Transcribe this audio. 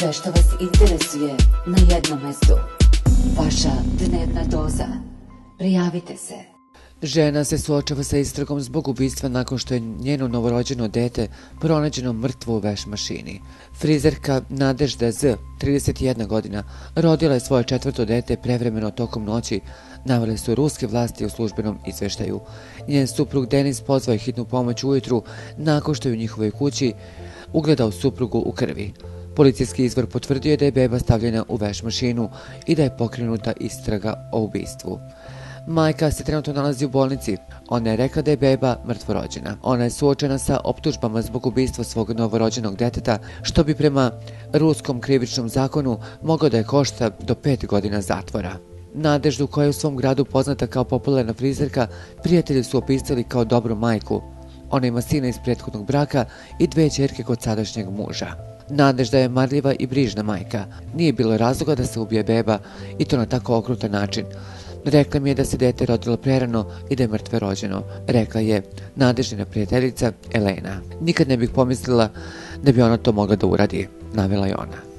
Sve što vas interesuje na jednom mestu. Vaša dnevna doza. Prijavite se. Žena se suočava sa istragom zbog ubistva nakon što je njeno novorođeno dete pronađeno mrtvo u veš mašini. Frizerka Nadežda Z, 31 godina, rodila je svoje četvrto dete prevremeno tokom noći, navele su ruske vlasti u službenom izveštaju. Njen suprug Denis pozvao je hitnu pomoć ujutru nakon što je u njihovoj kući ugledao suprugu u krvi. Policijski izvor potvrdio je da je beba stavljena u veš mašinu i da je pokrenuta istraga o ubistvu. Majka se trenutno nalazi u bolnici. Ona je rekla da je beba mrtvorođena. Ona je suočena sa optužbama zbog ubistva svog novorođenog deteta, što bi prema ruskom krivičnom zakonu moglo da je košta do 5 godina zatvora. Nadeždu, koja je u svom gradu poznata kao popularna frizerka, prijatelji su opisali kao dobru majku. Ona ima sina iz prethodnog braka i 2 ćerke kod sadašnjeg muža. Nadežda je marljiva i brižna majka. Nije bilo razloga da se ubije beba i to na tako okrutan način. Rekla mi je da se dete rodilo prerano i da je mrtve rođeno, rekla je Nadeždina prijateljica Elena. Nikad ne bih pomislila da bi ona to mogla da uradi, navela je ona.